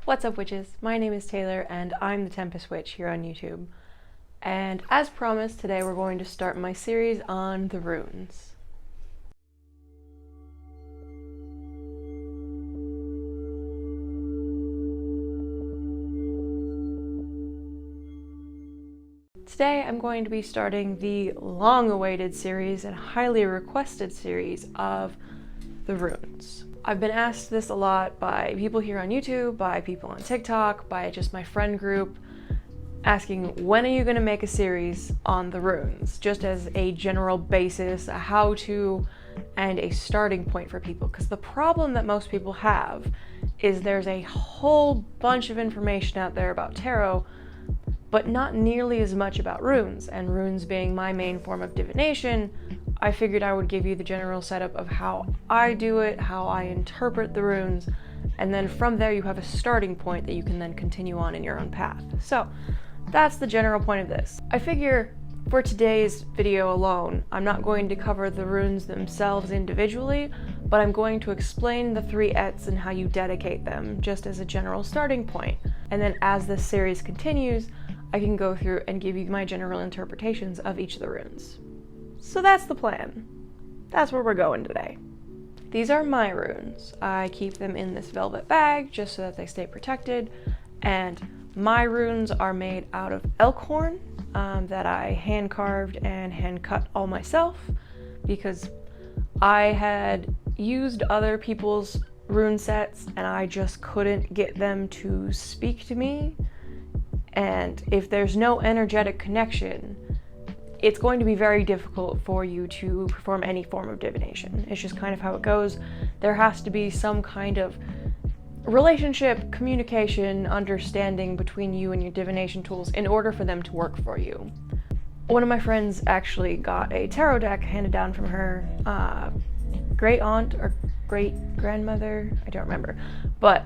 What's up, witches? My name is Taylor and I'm the Tempest Witch here on YouTube. And as promised, today we're going to start my series on the runes. Today I'm going to be starting the long-awaited series and highly requested series of the runes. I've been asked this a lot by people here on YouTube, by people on TikTok, by just my friend group, asking when are you going to make a series on the runes, just as a general basis, a how-to, and a starting point for people. Because the problem that most people have is there's a whole bunch of information out there about tarot, but not nearly as much about runes, and runes being my main form of divination, I figured I would give you the general setup of how I do it, how I interpret the runes, and then from there you have a starting point that you can then continue on in your own path. So that's the general point of this. I figure for today's video alone, I'm not going to cover the runes themselves individually, but I'm going to explain the three Ætts and how you dedicate them, just as a general starting point. And then as this series continues, I can go through and give you my general interpretations of each of the runes. So that's the plan. That's where we're going today. These are my runes. I keep them in this velvet bag just so that they stay protected. And my runes are made out of elk horn that I hand carved and hand cut all myself because I had used other people's rune sets and I just couldn't get them to speak to me. And if there's no energetic connection, it's going to be very difficult for you to perform any form of divination. It's just kind of how it goes. There has to be some kind of relationship, communication, understanding between you and your divination tools in order for them to work for you. One of my friends actually got a tarot deck handed down from her great aunt or great grandmother, I don't remember, but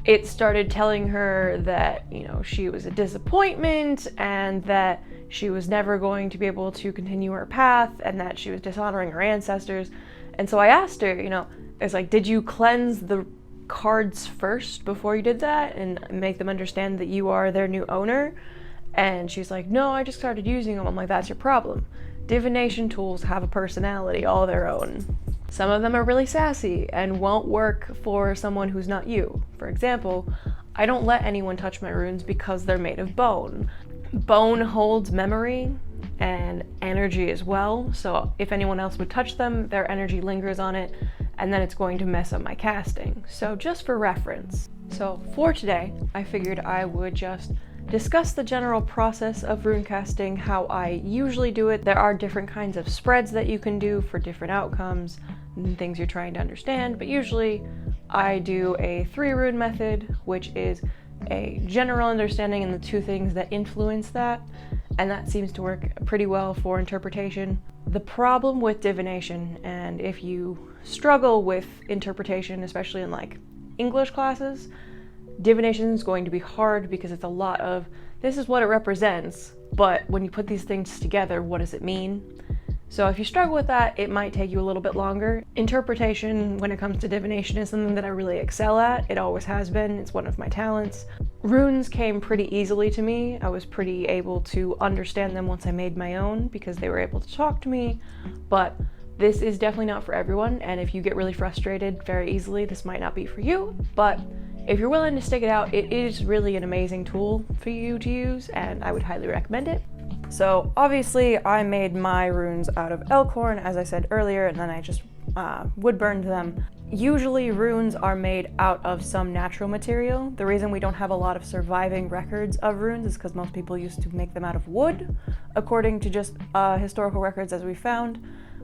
it started telling her that, you know, she was a disappointment and that she was never going to be able to continue her path and that she was dishonoring her ancestors. And so I asked her, you know, it's like, did you cleanse the cards first before you did that and make them understand that you are their new owner? And she's like, no, I just started using them. I'm like, that's your problem. Divination tools have a personality all their own. Some of them are really sassy and won't work for someone who's not you. For example, I don't let anyone touch my runes because they're made of bone. Bone holds memory and energy as well, so if anyone else would touch them, their energy lingers on it, and then it's going to mess up my casting. So just for reference. So for today, I figured I would just discuss the general process of rune casting, how I usually do it. There are different kinds of spreads that you can do for different outcomes and things you're trying to understand, but usually I do a 3 rune method, which is a general understanding and the 2 things that influence that, and that seems to work pretty well for interpretation. The problem with divination, and if you struggle with interpretation, especially in like English classes, divination is going to be hard because it's a lot of, this is what it represents, but when you put these things together, what does it mean? So if you struggle with that, it might take you a little bit longer. Interpretation when it comes to divination is something that I really excel at. It always has been. It's one of my talents. Runes came pretty easily to me. I was pretty able to understand them once I made my own because they were able to talk to me, but this is definitely not for everyone, and if you get really frustrated very easily, this might not be for you, but if you're willing to stick it out, it is really an amazing tool for you to use, and I would highly recommend it. So obviously I made my runes out of elk horn, as I said earlier, and then I just wood burned them. Usually runes are made out of some natural material. The reason we don't have a lot of surviving records of runes is because most people used to make them out of wood, according to just historical records as we found.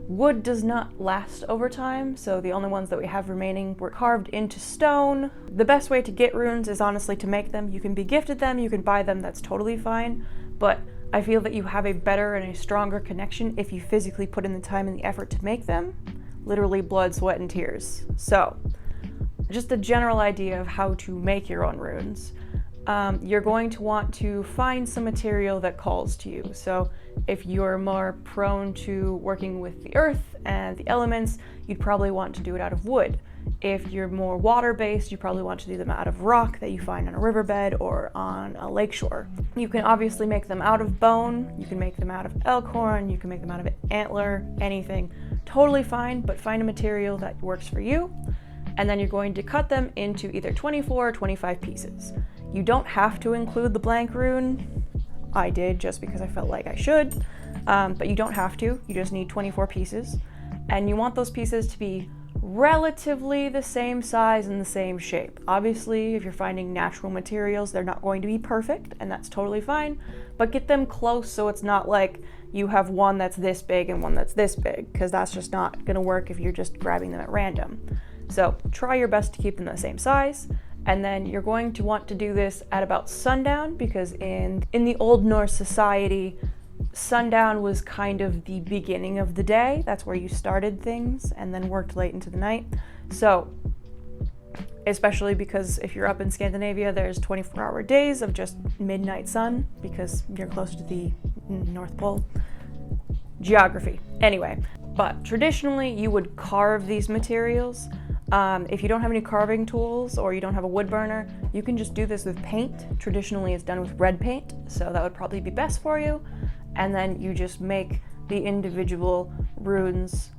Wood does not last over time, so the only ones that we have remaining were carved into stone. The best way to get runes is honestly to make them. You can be gifted them, you can buy them, that's totally fine, but I feel that you have a better and a stronger connection if you physically put in the time and the effort to make them. Literally blood, sweat, and tears. So, just a general idea of how to make your own runes. You're going to want to find some material that calls to you. So if you're more prone to working with the earth and the elements, you'd probably want to do it out of wood. If you're more water-based, you probably want to do them out of rock that you find on a riverbed or on a lakeshore. You can obviously make them out of bone, you can make them out of elk horn, you can make them out of antler, anything. Totally fine, but find a material that works for you, and then you're going to cut them into either 24 or 25 pieces. You don't have to include the blank rune. I did just because I felt like I should, but you don't have to. You just need 24 pieces, and you want those pieces to be relatively the same size and the same shape. Obviously, if you're finding natural materials, they're not going to be perfect, and that's totally fine, but get them close so it's not like you have one that's this big and one that's this big, because that's just not going to work if you're just grabbing them at random. So try your best to keep them the same size, and then you're going to want to do this at about sundown, because in the Old Norse society, sundown was kind of the beginning of the day. That's where you started things and then worked late into the night. So, especially because if you're up in Scandinavia, there's 24-hour days of just midnight sun because you're closer to the North Pole. Geography. Anyway, but traditionally you would carve these materials. If you don't have any carving tools or you don't have a wood burner, you can just do this with paint. Traditionally it's done with red paint, so that would probably be best for you. And then you just make the individual runes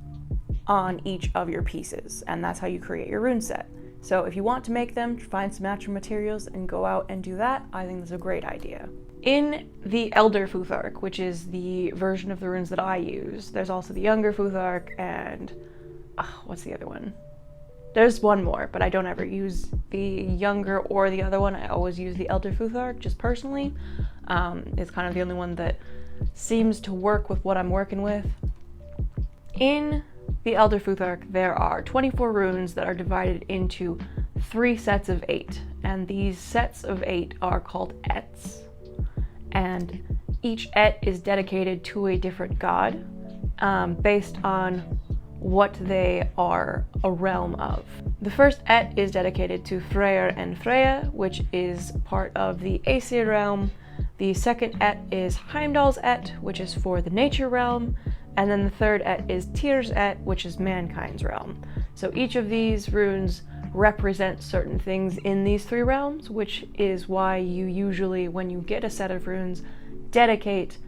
on each of your pieces, and that's how you create your rune set. So if you want to make them, find some natural materials and go out and do that. I think that's a great idea. In the Elder Futhark, which is the version of the runes that I use, there's also the Younger Futhark and what's the other one? There's one more, but I don't ever use the Younger or the other one. I always use the Elder Futhark, just personally. It's kind of the only one that seems to work with what I'm working with. In the Elder Futhark, there are 24 runes that are divided into 3 sets of 8, and these sets of 8 are called Ætts, and each Ætt is dedicated to a different god, based on what they are a realm of. The first Ætt is dedicated to Freyr and Freya, which is part of the Æsir realm. The second Ætt is Heimdall's Ætt, which is for the nature realm, and then the third Ætt is Tyr's Ætt, which is mankind's realm. So each of these runes represent certain things in these 3 realms, which is why you usually, when you get a set of runes, dedicate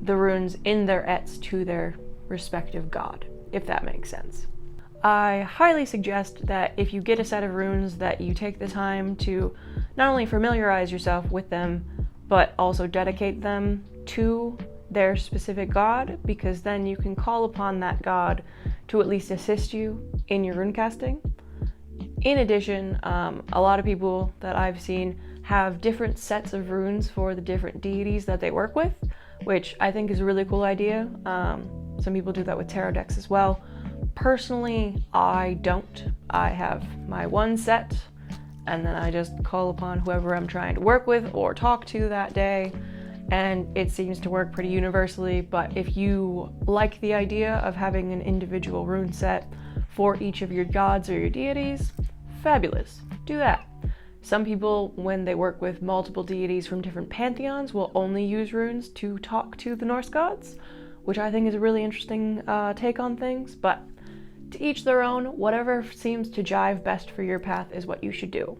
the runes in their Ætts to their respective god, if that makes sense. I highly suggest that if you get a set of runes that you take the time to not only familiarize yourself with them, but also dedicate them to their specific god, because then you can call upon that god to at least assist you in your rune casting. In addition, a lot of people that I've seen have different sets of runes for the different deities that they work with, which I think is a really cool idea. Some people do that with tarot decks as well. Personally, I don't. I have my one set, and then I just call upon whoever I'm trying to work with or talk to that day, and it seems to work pretty universally. But if you like the idea of having an individual rune set for each of your gods or your deities, fabulous, do that. Some people, when they work with multiple deities from different pantheons, will only use runes to talk to the Norse gods, which I think is a really interesting take on things, but to each their own. Whatever seems to jive best for your path is what you should do.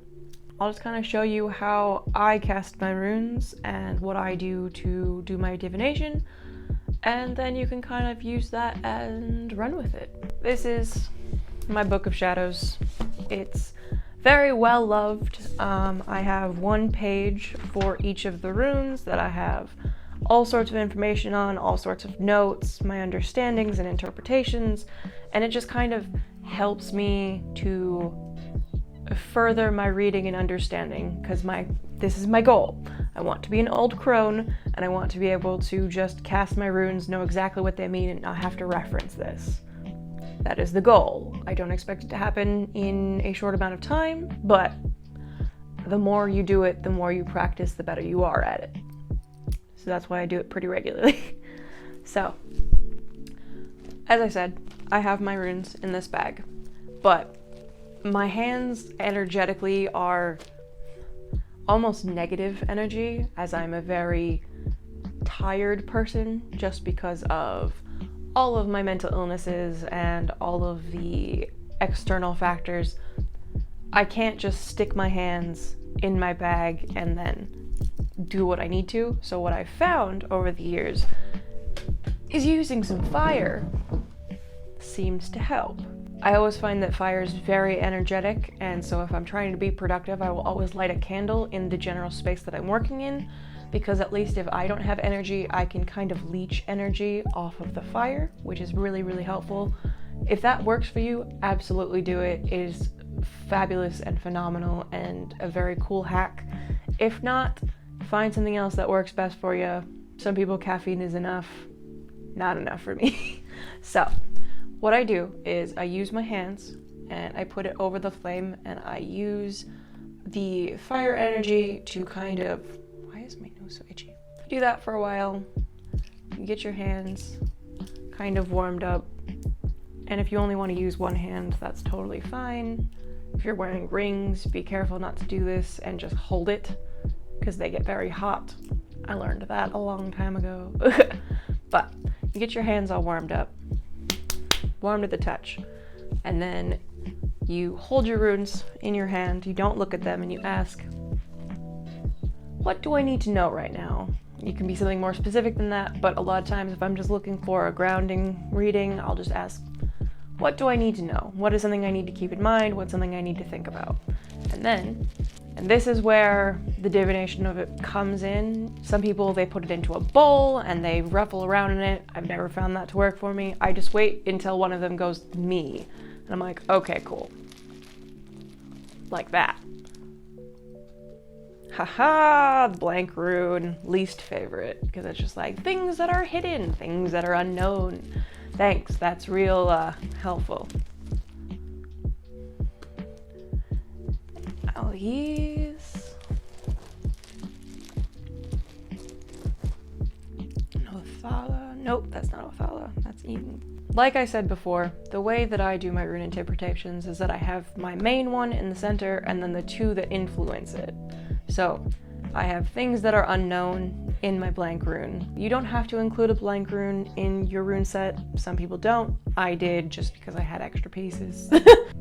I'll just kind of show you how I cast my runes and what I do to do my divination, and then you can kind of use that and run with it. This is my Book of Shadows. It's very well loved. I have 1 page for each of the runes that I have all sorts of information on, all sorts of notes, my understandings and interpretations, and it just kind of helps me to further my reading and understanding, because this is my goal. I want to be an old crone, and I want to be able to just cast my runes, know exactly what they mean, and not have to reference this. That is the goal. I don't expect it to happen in a short amount of time, but the more you do it, the more you practice, the better you are at it. So that's why I do it pretty regularly. So, as I said, I have my runes in this bag, but my hands energetically are almost negative energy, as I'm a very tired person just because of all of my mental illnesses and all of the external factors I can't just stick my hands in my bag and then do what I need to. So what I've found over the years is using some fire seems to help. I always find that fire is very energetic, and so if I'm trying to be productive, I will always light a candle in the general space that I'm working in, because at least if I don't have energy, I can kind of leech energy off of the fire, which is really, really helpful. If that works for you, absolutely do it. It is fabulous and phenomenal and a very cool hack. If not, find something else that works best for you. Some people, caffeine is enough. Not enough for me. So what I do is I use my hands and I put it over the flame, and I use the fire energy to kind of, why is my nose so itchy? Do that for a while. You get your hands kind of warmed up. And if you only want to use one hand, that's totally fine. If you're wearing rings, be careful not to do this and just hold it, because they get very hot. I learned that a long time ago. But you get your hands all warmed up, warm to the touch, and then you hold your runes in your hand, you don't look at them, and you ask, what do I need to know right now? You can be something more specific than that, but a lot of times if I'm just looking for a grounding reading, I'll just ask, what do I need to know? What is something I need to keep in mind? What's something I need to think about? And this is where the divination of it comes in. Some people, they put it into a bowl and they ruffle around in it. I've never found that to work for me. I just wait until one of them goes, me. And I'm like, okay, cool. Like that. Haha, the blank rune, least favorite, because it's just like things that are hidden, things that are unknown. Thanks, that's real helpful. I'll use Othala. Nope, that's not Othala. That's Eden. Like I said before, the way that I do my rune interpretations is that I have my main one in the center and then the two that influence it. So I have things that are unknown in my blank rune. You don't have to include a blank rune in your rune set. Some people don't. I did just because I had extra pieces.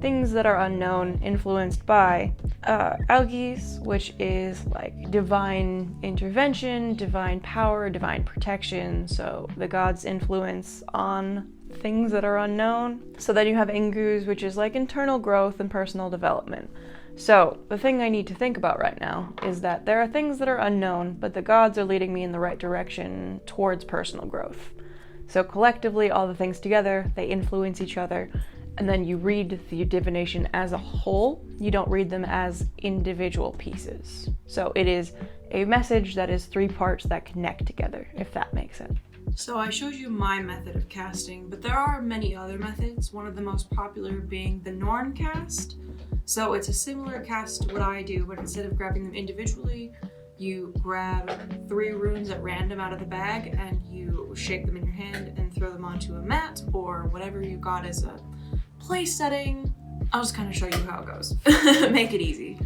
Things that are unknown, influenced by Ætts, which is like divine intervention, divine power, divine protection. So the gods' influence on things that are unknown. So then you have Ingus, which is like internal growth and personal development. So the thing I need to think about right now is that there are things that are unknown, but the gods are leading me in the right direction towards personal growth. So collectively, all the things together, they influence each other, and then you read the divination as a whole. You don't read them as individual pieces. So it is a message that is 3 parts that connect together, if that makes sense. So I showed you my method of casting, but there are many other methods, one of the most popular being the Norn cast. So it's a similar cast to what I do, but instead of grabbing them individually, you grab 3 runes at random out of the bag and you shake them in your hand and throw them onto a mat or whatever you got as a place setting. I'll just kind of show you how it goes. Make it easy.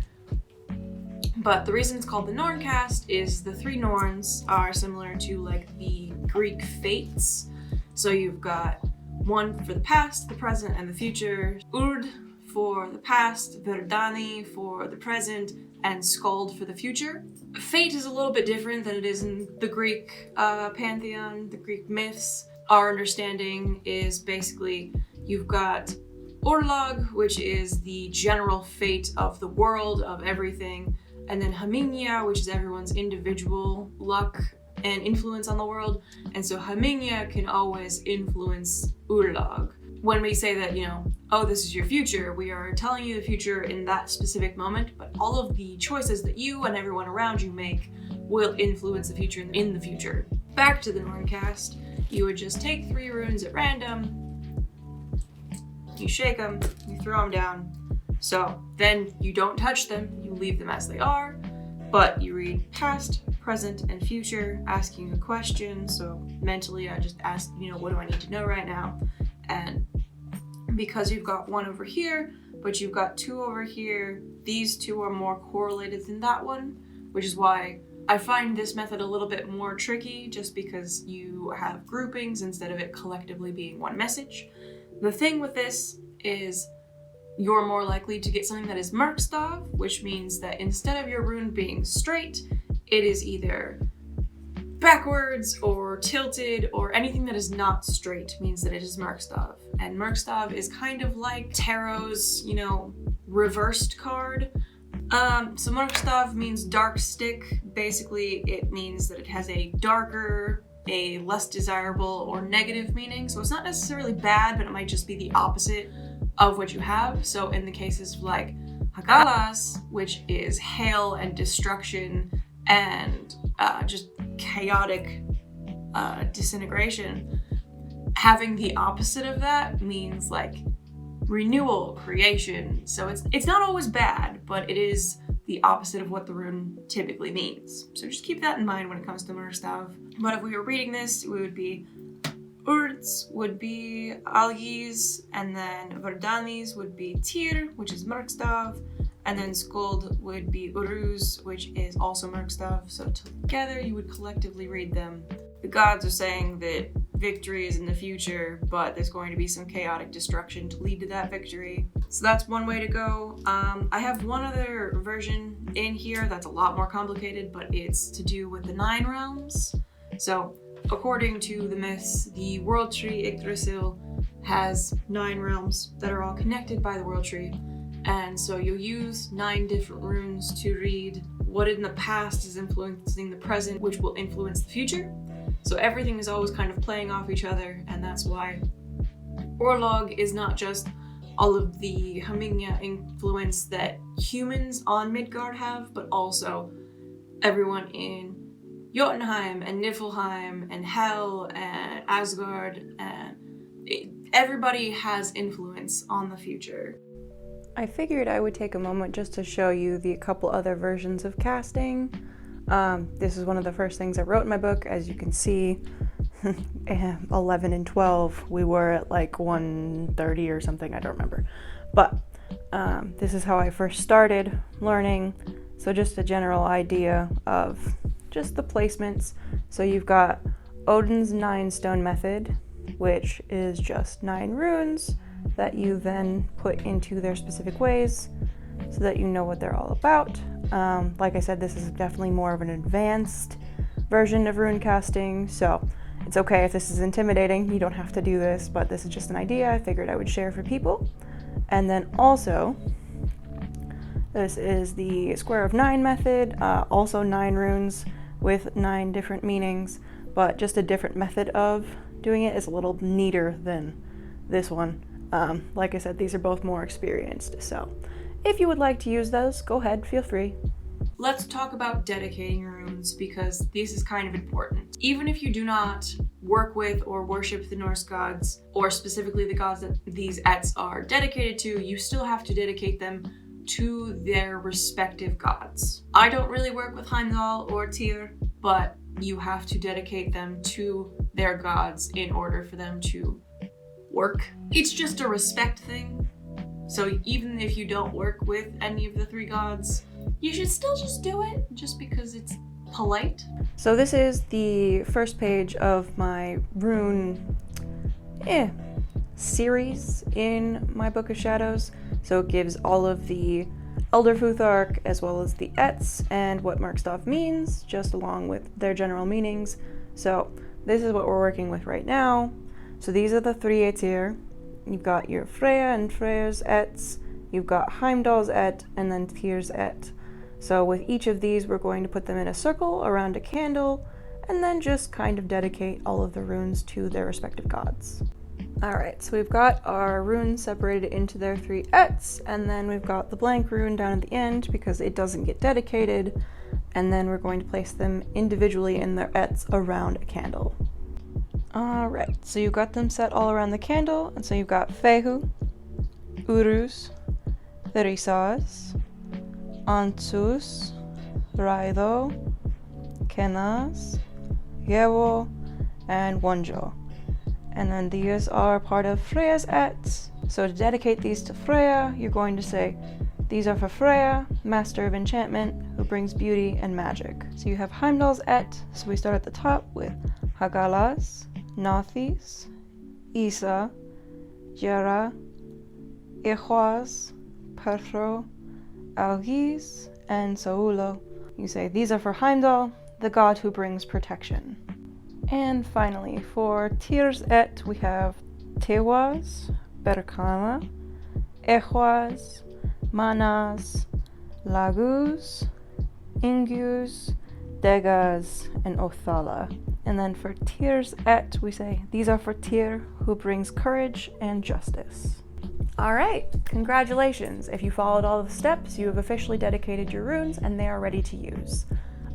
But the reason it's called the Norn cast is the 3 Norns are similar to like the Greek fates. So you've got one for the past, the present, and the future. Urd for the past, Verdani for the present, and Skald for the future. Fate is a little bit different than it is in the Greek pantheon, the Greek myths. Our understanding is basically you've got Orlog, which is the general fate of the world, of everything, and then Haminia, which is everyone's individual luck and influence on the world. And so Haminia can always influence Urlog. When we say that, oh, this is your future, we are telling you the future in that specific moment, but all of the choices that you and everyone around you make will influence the future in the future. Back to the Norn cast, you would just take 3 runes at random, you shake them, you throw them down. So then you don't touch them, you leave them as they are, but you read past, present, and future, asking a question. So mentally I just ask, what do I need to know right now? And because you've got 1 over here, but you've got 2 over here, these 2 are more correlated than that one, which is why I find this method a little bit more tricky, just because you have groupings instead of it collectively being one message. The thing with this is you're more likely to get something that is Merkstav, which means that instead of your rune being straight, it is either backwards or tilted, or anything that is not straight means that it is Merkstav. And Merkstav is kind of like Tarot's, reversed card. So Merkstav means dark stick. Basically, it means that it has a darker, a less desirable or negative meaning. So it's not necessarily bad, but it might just be the opposite of what you have. So in the cases of like Hagalas, which is hail and destruction and just chaotic disintegration, having the opposite of that means like renewal, creation. So it's not always bad, but it is the opposite of what the rune typically means. So just keep that in mind when it comes to Merkstav. But if we were reading this, we would be Ætts would be Algis, and then Vardanis would be Tyr, which is Merkstav, and then Skuld would be Uruz, which is also Merkstav. So together you would collectively read them. The gods are saying that victory is in the future, but there's going to be some chaotic destruction to lead to that victory. So that's one way to go. I have one other version in here that's a lot more complicated, but it's to do with the 9 realms. So according to the myths, the world tree Yggdrasil has 9 realms that are all connected by the world tree. And so you'll use 9 different runes to read what in the past is influencing the present, which will influence the future. So everything is always kind of playing off each other, and that's why Orlog is not just all of the Haminga influence that humans on Midgard have, but also everyone in Jotunheim and Niflheim and Hel and Asgard, and everybody has influence on the future. I figured I would take a moment just to show you the couple other versions of casting. This is one of the first things I wrote in my book. As you can see, 11 and 12, we were at like 130 or something, I don't remember. But this is how I first started learning. So just a general idea of just the placements. So you've got Odin's 9 stone method, which is just 9 runes that you then put into their specific ways so that you know what they're all about. Like I said, this is definitely more of an advanced version of rune casting, so it's okay if this is intimidating. You don't have to do this, but this is just an idea I figured I would share for people. And then also, this is the square of 9 method, also 9 runes with 9 different meanings, but just a different method of doing it is a little neater than this one. Like I said, these are both more experienced, so if you would like to use those, go ahead, feel free. Let's talk about dedicating runes, because this is kind of important. Even if you do not work with or worship the Norse gods, or specifically the gods that these Ætts are dedicated to, you still have to dedicate them to their respective gods. I don't really work with Heimdall or Tyr, but you have to dedicate them to their gods in order for them to work. It's just a respect thing. So even if you don't work with any of the 3 gods, you should still just do it, just because it's polite. So this is the first page of my rune series in my Book of Shadows. So it gives all of the Elder Futhark as well as the Ætts and what Merkstav means, just along with their general meanings. So this is what we're working with right now. So these are the 3 Ættir. You've got your Freya and Freyja's Ætts, you've got Heimdall's Ætt, and then Tyr's Ætt. So with each of these, we're going to put them in a circle around a candle, and then just kind of dedicate all of the runes to their respective gods. Alright, so we've got our runes separated into their 3 Ætts, and then we've got the blank rune down at the end because it doesn't get dedicated, and then we're going to place them individually in their Ætts around a candle. Alright, so you've got them set all around the candle, and so you've got Fehu, Uruz, Therisas, Antus, Raido, Kenas, Yevo, and Wonjo. And then these are part of Freya's Ætts. So to dedicate these to Freya, you're going to say, these are for Freya, Master of Enchantment, who brings beauty and magic. So you have Heimdall's Ætt, so we start at the top with Hagalas, Nathis, Isa, Jera, Ætts, Perthro, Algis, and Saulo. You say these are for Heimdall, the god who brings protection. And finally, for Tyr's Ætt, we have Tewas, Berkana, Ætts, Manas, Lagus, Ingus, Degas, and Othala. And then for Tyr's Ætt, we say these are for Tyr, who brings courage and justice. All right, congratulations. If you followed all the steps, you have officially dedicated your runes and they are ready to use.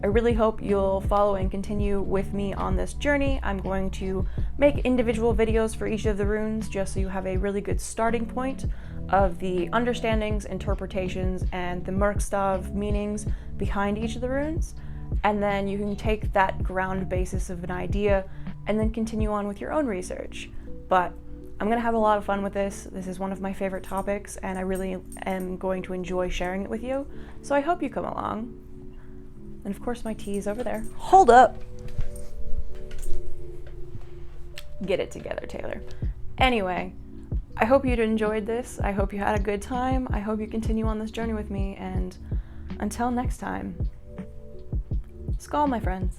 I really hope you'll follow and continue with me on this journey. I'm going to make individual videos for each of the runes just so you have a really good starting point of the understandings, interpretations, and the Merkstav meanings behind each of the runes. And then you can take that ground basis of an idea and then continue on with your own research. But I'm gonna have a lot of fun with this. This is one of my favorite topics and I really am going to enjoy sharing it with you. So I hope you come along. And of course my tea is over there. Hold up! Get it together, Taylor. Anyway, I hope you'd enjoyed this. I hope you had a good time. I hope you continue on this journey with me, and until next time, Skål, my friends.